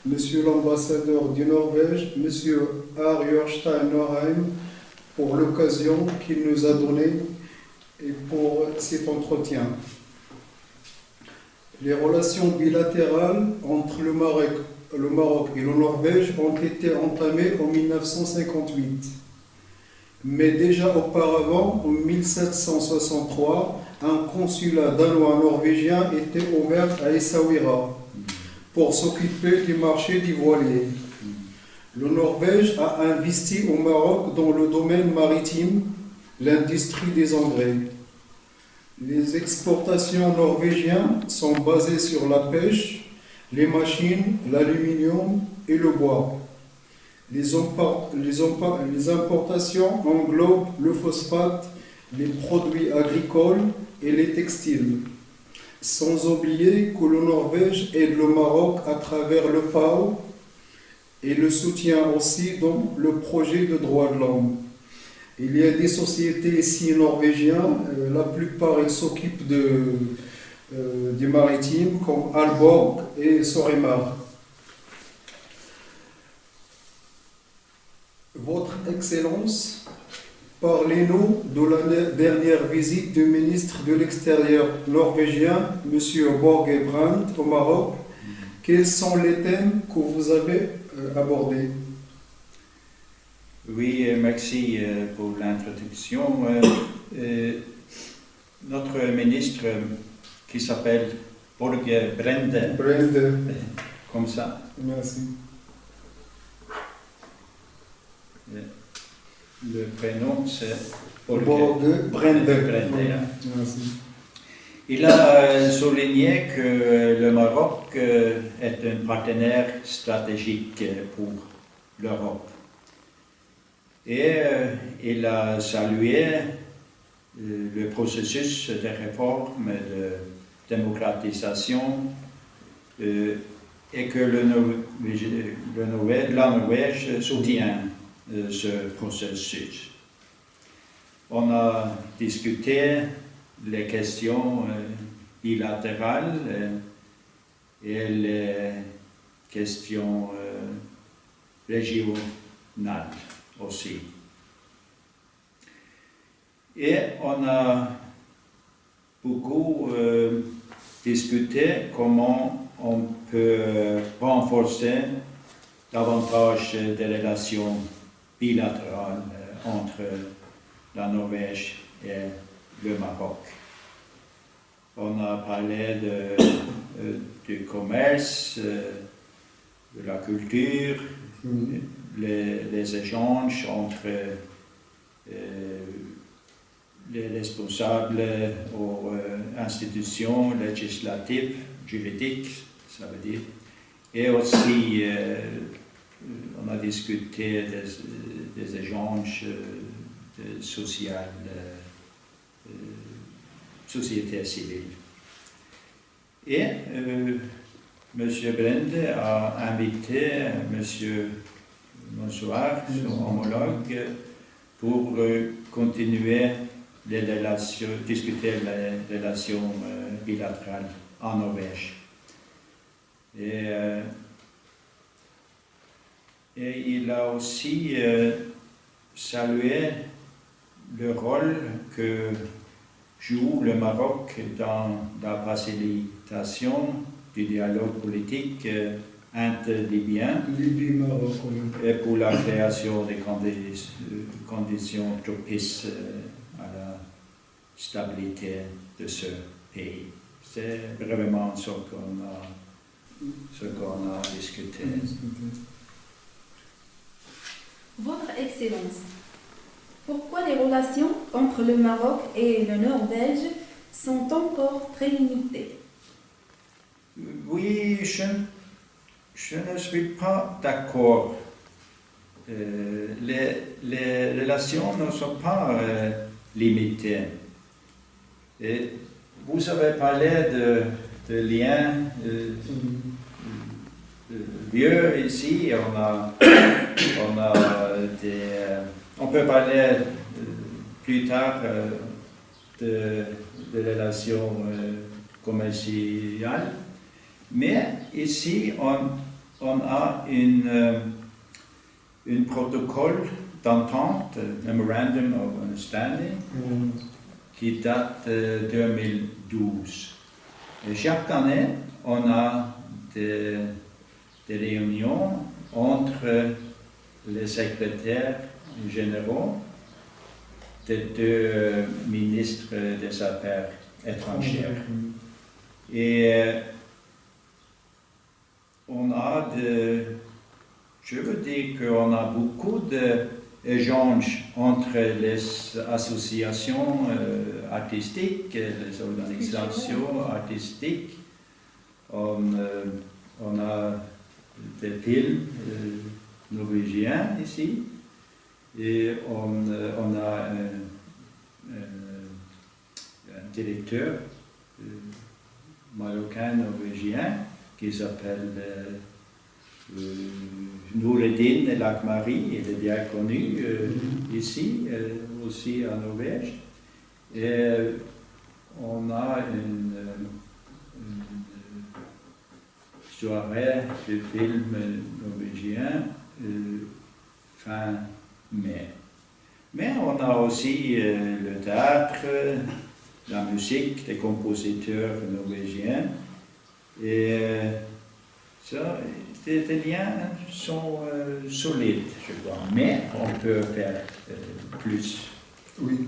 Monsieur l'ambassadeur du Norvège, Monsieur Arjørstein Norheim, pour l'occasion qu'il nous a donnée et pour cet entretien. Les relations bilatérales entre le Maroc et le Norvège ont été entamées en 1958. Mais déjà auparavant, en 1763, un consulat danois norvégien était ouvert à Essaouira pour s'occuper du marché du voilier. Le Norvège a investi au Maroc dans le domaine maritime, l'industrie des engrais. Les exportations norvégiennes sont basées sur la pêche, les machines, l'aluminium et le bois. Les importations englobent le phosphate, les produits agricoles et les textiles. Sans oublier que le Norvège aide le Maroc à travers le FAO et le soutient aussi dans le projet de droits de l'homme. Il y a des sociétés ici norvégiennes, la plupart ils s'occupent du maritime comme Aalborg et Soremar. Votre Excellence, parlez-nous de la dernière visite du ministre de l'Extérieur norvégien, M. Børge Brende, au Maroc. Quels sont les thèmes que vous avez abordés? Oui, merci pour l'introduction. Notre ministre, qui s'appelle Børge Brende, comme ça. Merci. Le prénom, c'est Børge Brende. Merci. Il a souligné que le Maroc est un partenaire stratégique pour l'Europe. Et il a salué le processus de réforme et de démocratisation et que la Norvège soutient ce processus. On a discuté les questions bilatérales et les questions régionales aussi. Et on a beaucoup discuté comment on peut renforcer davantage des relations bilatérales entre la Norvège et le Maroc. On a parlé du commerce, de la culture, les échanges entre les responsables aux institutions législatives, juridiques, ça veut dire, et aussi on a discuté des échanges sociaux, société civile. Et M. Brende a invité M. Monsouar, son homologue, pour continuer les relations, discuter les relations bilatérales en Norvège. Et il a aussi salué le rôle que joue le Maroc dans la facilitation du dialogue politique inter-libyen et pour la création des conditions propices à la stabilité de ce pays. C'est vraiment ce qu'on a discuté. Votre Excellence, pourquoi les relations entre le Maroc et le Norvège sont encore très limitées? Oui, je ne suis pas d'accord. Les relations ne sont pas limitées. Et vous avez parlé de liens vieux ici. On peut parler plus tard de relations commerciales. Mais ici, on a un protocole d'entente, Memorandum of Understanding, qui date de 2012. Et chaque année, on a des réunions entre les secrétaires généraux des deux ministres des Affaires étrangères. Et on a je veux dire qu'on a beaucoup d'échanges entre les associations artistiques, les organisations artistiques. On a des films norvégiens ici et on a un directeur marocain-norvégien qui s'appelle Noureddin Lakmari. Il est bien connu ici, aussi en Norvège. Et on a une soirée de film norvégien fin mai. Mais on a aussi le théâtre, la musique des compositeurs norvégiens. Et ça, les liens sont solides, je crois. Mais on peut faire plus. Oui,